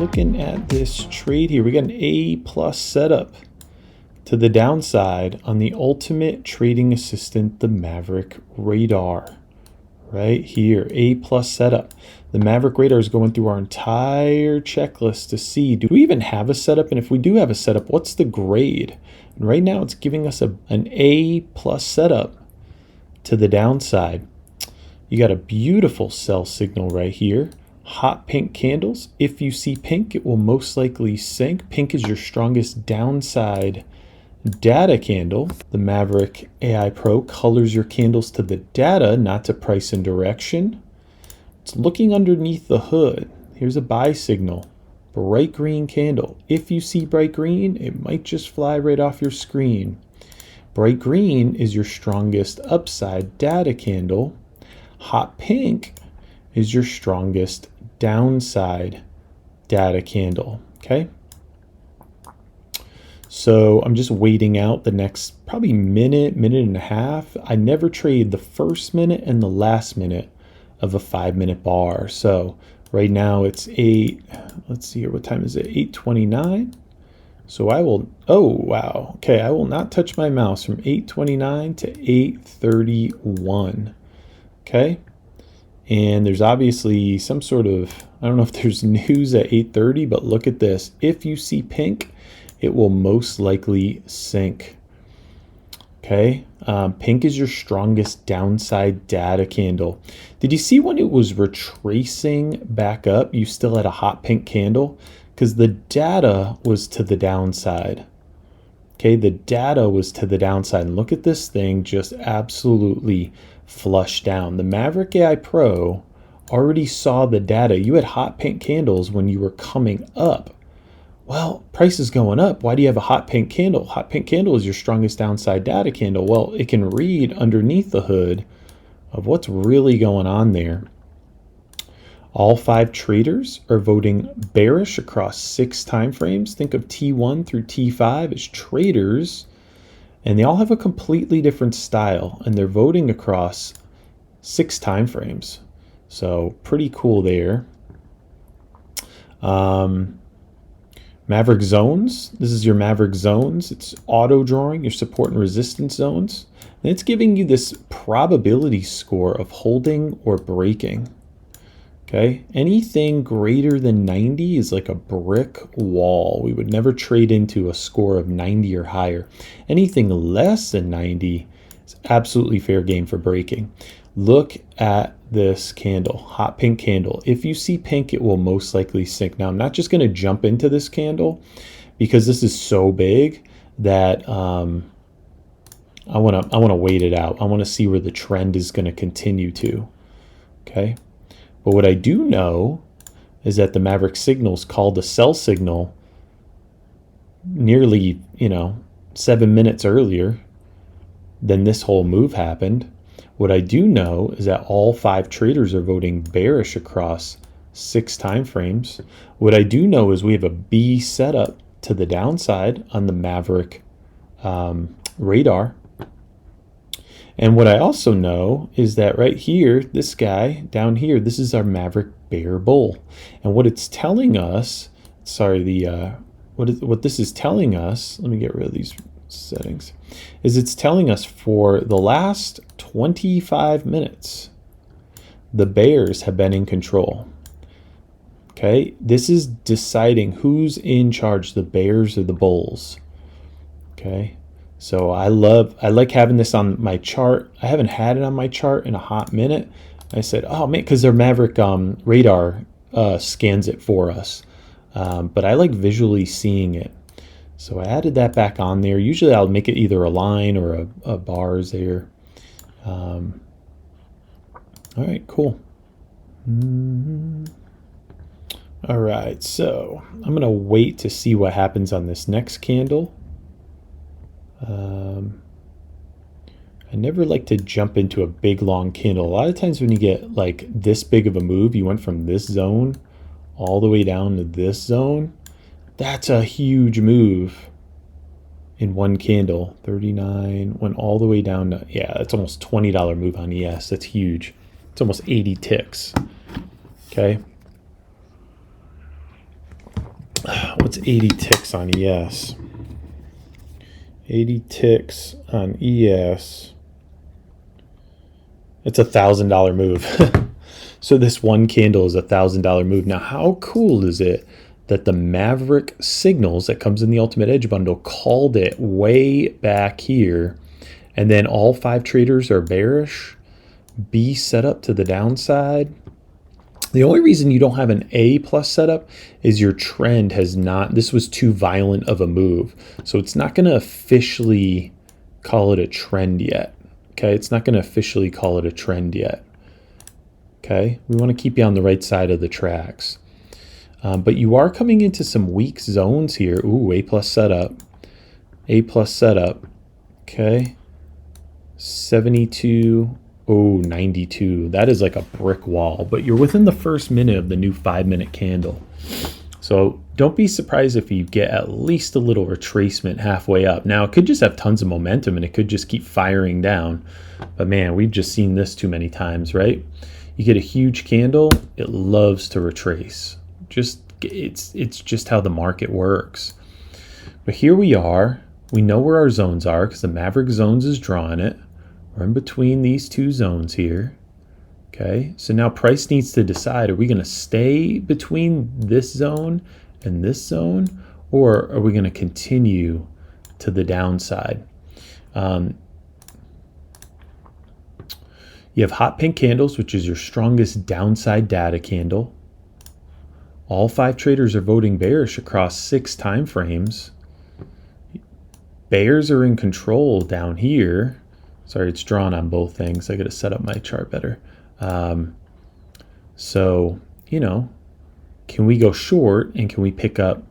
looking at this trade here. We got an A plus setup to the downside on the ultimate trading assistant, the Maverick Radar. Right here, A plus setup. The Maverick Radar is going through our entire checklist to see, do we even have a setup? And if we do have a setup, what's the grade? And right now it's giving us an A plus setup to the downside. You got a beautiful sell signal right here. Hot pink candles. If you see pink, it will most likely sink. Pink is your strongest downside data candle. The Maverick AI Pro colors your candles to the data, not to price and direction. It's looking underneath the hood. Here's a buy signal. Bright green candle. If you see bright green, it might just fly right off your screen. Bright green is your strongest upside data candle. Hot pink is your strongest downside data candle, okay? So I'm just waiting out the next probably minute and a half. I never trade the first minute and the last minute of a 5-minute bar. So right now it's let's see here, what time is it? 8:29. So I will, oh wow, okay, I will not touch my mouse from 8:29 to 8:31. Okay, and there's obviously some sort of, I don't know if there's news at 8:30, but look at this. If you see pink, it will most likely sink. Okay, pink is your strongest downside data candle. Did you see when it was retracing back up, you still had a hot pink candle? Because the data was to the downside. Okay, the data was to the downside. And look at this thing just absolutely flush down. The Maverick AI Pro already saw the data. You had hot pink candles when you were coming up. Well, price is going up. Why do you have a hot pink candle? Hot pink candle is your strongest downside data candle. Well, it can read underneath the hood of what's really going on there. All 5 traders are voting bearish across 6 time frames. Think of T1 through T5 as traders, and they all have a completely different style, and they're voting across 6 time frames. So pretty cool there. Maverick zones. This is your Maverick zones. It's auto drawing your support and resistance zones. And it's giving you this probability score of holding or breaking. Okay, anything greater than 90 is like a brick wall. We would never trade into a score of 90 or higher. Anything less than 90 is absolutely fair game for breaking. Look at this candle, hot pink candle. If you see pink, it will most likely sink. Now, I'm not just going to jump into this candle because this is so big that I want to wait it out. I want to see where the trend is going to continue to. Okay. But what I do know is that the Maverick signal is called a sell signal nearly, 7 minutes earlier than this whole move happened. What I do know is that all 5 traders are voting bearish across 6 time frames. What I do know is we have a B setup to the downside on the Maverick radar. And what I also know is that right here, this guy down here, this is our Maverick Bear Bull. And what it's telling us, what this is telling us, let me get rid of these settings, is it's telling us for the last 25 minutes, the bears have been in control. Okay, this is deciding who's in charge, the bears or the bulls. Okay. So I like having this on my chart. I haven't had it on my chart in a hot minute. I said, oh man, because their Maverick radar scans it for us. But I like visually seeing it. So I added that back on there. Usually I'll make it either a line or a bars there. All right, cool. All right, so I'm going to wait to see what happens on this next candle. I never like to jump into a big long candle. A lot of times when you get like this big of a move, you went from this zone all the way down to this zone. That's a huge move in one candle. 39 went all the way down to, yeah, it's almost $20 move on ES. That's huge. It's almost 80 ticks. Okay. What's 80 ticks on ES? 80 ticks on ES. It's $1,000 move. So this one candle is $1,000 move. Now, how cool is it that the Maverick signals that comes in the Ultimate Edge bundle called it way back here, and then all 5 traders are bearish, B set up to the downside? The only reason you don't have an A plus setup is your trend has not, this was too violent of a move. So it's not going to officially call it a trend yet. Okay, it's not going to officially call it a trend yet. Okay, we want to keep you on the right side of the tracks. But you are coming into some weak zones here. Ooh, A plus setup. A plus setup. Okay, 72. Oh, 92. That is like a brick wall, but you're within the first minute of the new 5-minute candle. So don't be surprised if you get at least a little retracement halfway up. Now, it could just have tons of momentum and it could just keep firing down. But man, we've just seen this too many times, right? You get a huge candle, it loves to retrace. It's just how the market works. But here we are. We know where our zones are because the Maverick zones is drawing it. We're in between these two zones here. Okay, so now price needs to decide, are we going to stay between this zone and this zone, or are we going to continue to the downside? You have hot pink candles, which is your strongest downside data candle. All 5 traders are voting bearish across 6 time frames. Bears are in control down here. Sorry, it's drawn on both things. I got to set up my chart better. So, you know, can we go short and can we pick up?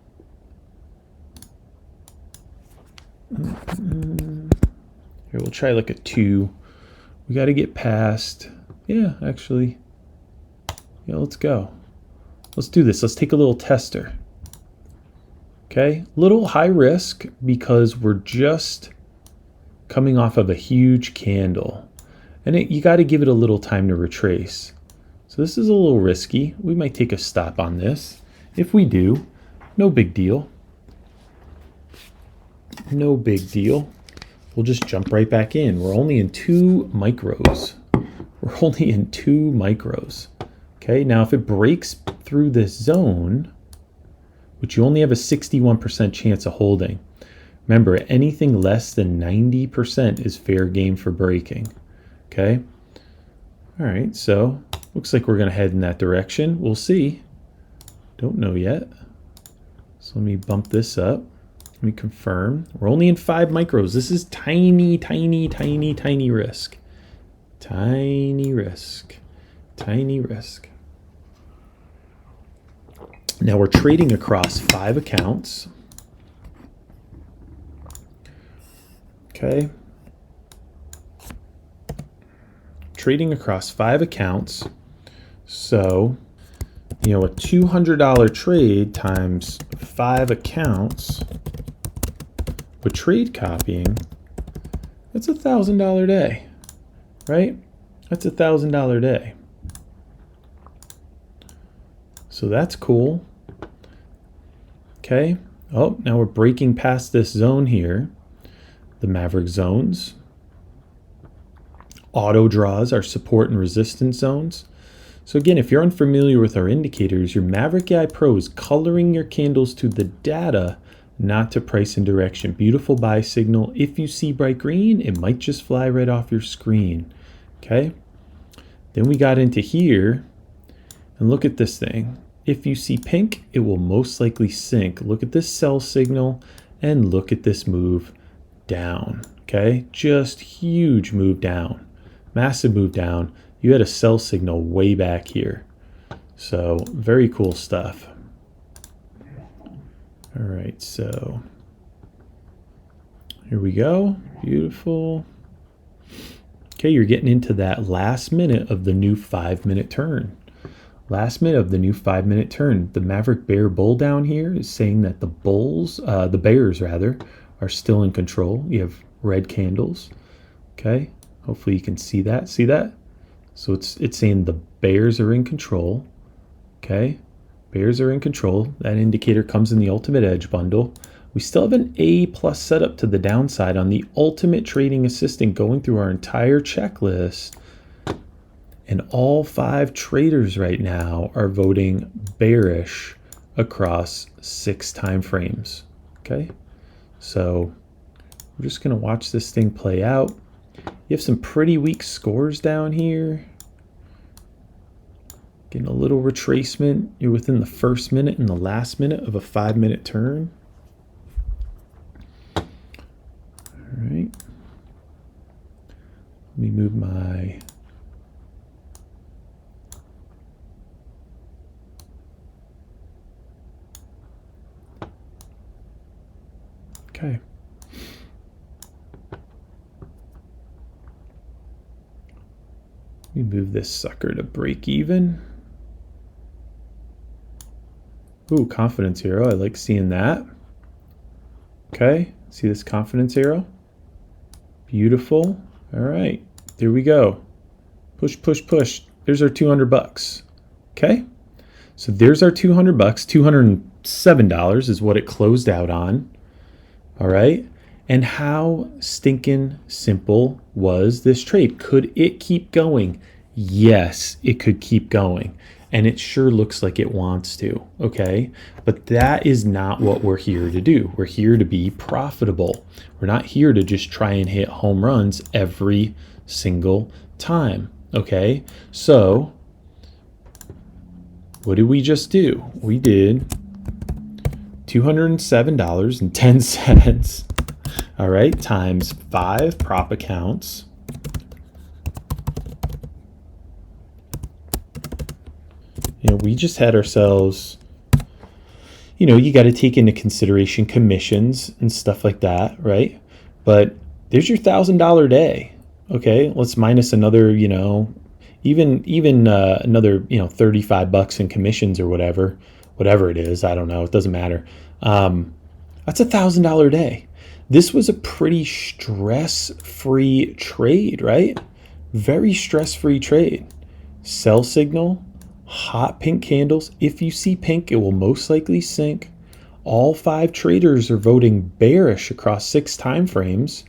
Here, we'll try like a 2. We got to get past. Yeah, actually. Yeah, let's go. Let's do this. Let's take a little tester. Okay, little high risk because we're just coming off of a huge candle, and you got to give it a little time to retrace. So this is a little risky. We might take a stop on this. If we do, no big deal. No big deal. We'll just jump right back in. We're only in 2 micros. We're only in 2 micros. Okay, now if it breaks through this zone, which you only have a 61% chance of holding, remember, anything less than 90% is fair game for breaking. Okay. All right. So looks like we're going to head in that direction. We'll see. Don't know yet. So let me bump this up. Let me confirm. We're only in 5 micros. This is tiny, tiny, tiny, tiny risk. Tiny risk. Tiny risk. Now we're trading across 5 accounts. Okay. Trading across 5 accounts. So, you know, a $200 trade times 5 accounts with trade copying, that's $1,000 day, right? That's $1,000 day. So that's cool. Okay. Oh, now we're breaking past this zone here. The Maverick zones. Auto draws are support and resistance zones. So again, if you're unfamiliar with our indicators, your Maverick AI Pro is coloring your candles to the data, not to price and direction. Beautiful buy signal. If you see bright green, it might just fly right off your screen. Okay. Then we got into here, and look at this thing. If you see pink, it will most likely sink. Look at this sell signal and look at this move down. Okay, just huge move down, massive move down. You had a sell signal way back here. So very cool stuff. All right, so here we go. Beautiful. Okay, you're getting into that last minute of the new 5-minute turn. Last minute of the new 5-minute turn. The Maverick Bear Bull down here is saying that the Bears rather, are still in control. You have red candles. Okay, hopefully you can see that. See that? So it's saying the Bears are in control. Okay, Bears are in control. That indicator comes in the Ultimate Edge bundle. We still have an A+ setup to the downside on the Ultimate Trading Assistant going through our entire checklist. And all 5 traders right now are voting bearish across 6 time frames. Okay, so we're just going to watch this thing play out. You have some pretty weak scores down here. Getting a little retracement. You're within the first minute and the last minute of a 5-minute turn. All right. Let me move my... Okay. Let me move this sucker to break even. Ooh, confidence arrow. I like seeing that. Okay, see this confidence arrow? Beautiful. All right, there we go. Push, push, push. There's our 200 bucks. Okay, so there's our 200 bucks. $207 is what it closed out on. All right, and how stinking simple was this trade? Could it keep going? Yes, it could keep going. And it sure looks like it wants to, okay? But that is not what we're here to do. We're here to be profitable. We're not here to just try and hit home runs every single time, okay? So what did we just do? We did $207.10, all right, times 5 prop accounts. You know, we just had ourselves, you know, you got to take into consideration commissions and stuff like that, right? But there's your $1,000 day. Okay, let's minus another, you know, even another, you know, 35 bucks in commissions or whatever it is. I don't know. It doesn't matter. That's $1,000 day. This was a pretty stress-free trade, right? Very stress-free trade. Sell signal. Hot pink candles. If you see pink, it will most likely sink. All 5 traders are voting bearish across 6 time frames.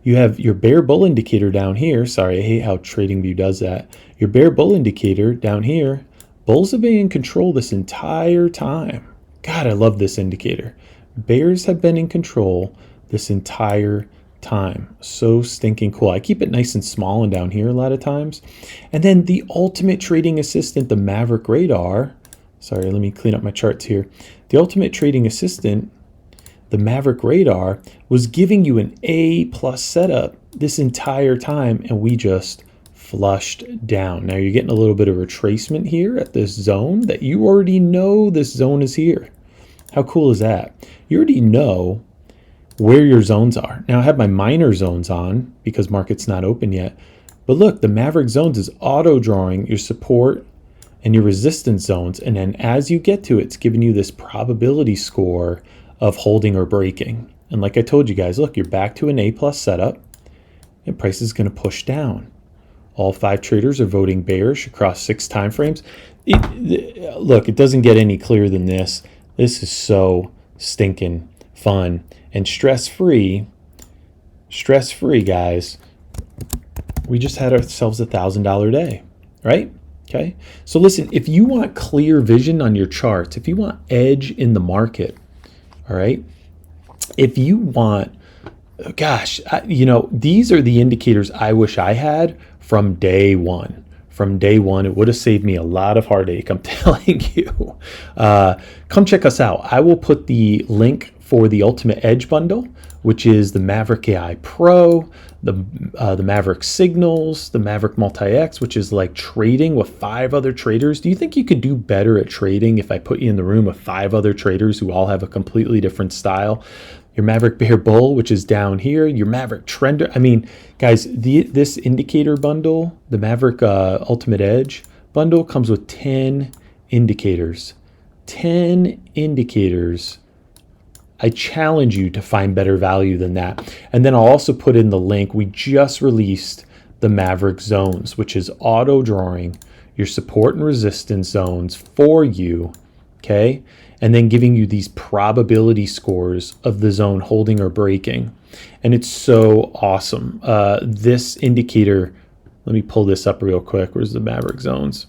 You have your bear bull indicator down here. Sorry, I hate how TradingView does that. Your bear bull indicator down here. Bulls have been in control this entire time. God, I love this indicator. Bears have been in control this entire time. So stinking cool. I keep it nice and small and down here a lot of times. And then the Ultimate Trading Assistant, the Maverick Radar. Sorry, let me clean up my charts here. The Ultimate Trading Assistant, the Maverick Radar, was giving you an A+ setup this entire time, and we just flushed down. Now you're getting a little bit of retracement here at this zone that you already know this zone is here. How cool is that? You already know where your zones are. Now I have my minor zones on because market's not open yet. But look, the Maverick zones is auto drawing your support and your resistance zones. And then as you get to it, it's giving you this probability score of holding or breaking. And like I told you guys, look, you're back to an A+ setup and price is going to push down. All 5 traders are voting bearish across 6 time frames. Look, it doesn't get any clearer than this. This is so stinking fun and stress-free, guys. We just had ourselves $1,000 day, right? Okay. So listen, if you want clear vision on your charts, if you want edge in the market, all right, if you want, gosh, you know, these are the indicators I wish I had from day one. From day one, it would have saved me a lot of heartache, I'm telling you. Come check us out. I will put the link for the Ultimate Edge bundle, which is the Maverick AI Pro, the Maverick Signals, the Maverick Multi-X, which is like trading with 5 other traders. Do you think you could do better at trading if I put you in the room with 5 other traders who all have a completely different style? Your Maverick Bear Bull, which is down here, your Maverick Trender. I mean, guys, this indicator bundle, the Maverick Ultimate Edge bundle, comes with 10 indicators. 10 indicators. I challenge you to find better value than that. And then I'll also put in the link. We just released the Maverick Zones, which is auto drawing your support and resistance zones for you okay? And then giving you these probability scores of the zone holding or breaking. And it's so awesome. This indicator, let me pull this up real quick. Where's the Maverick zones?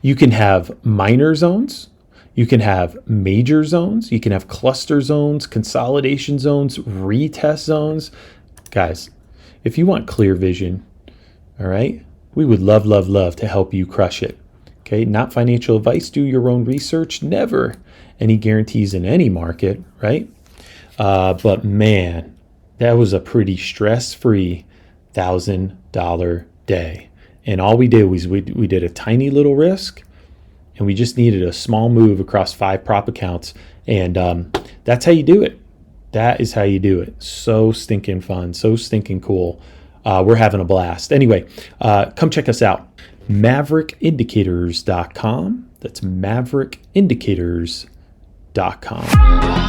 You can have minor zones. You can have major zones. You can have cluster zones, consolidation zones, retest zones. Guys, if you want clear vision, all right, we would love, love, love to help you crush it. Okay, not financial advice. Do your own research. Never any guarantees in any market, right? But man, that was a pretty stress-free $1,000 day. And all we did was we did a tiny little risk, and we just needed a small move across 5 prop accounts. And that's how you do it. That is how you do it. So stinking fun, so stinking cool. We're having a blast. Anyway, come check us out. MaverickIndicators.com. That's MaverickIndicators.com.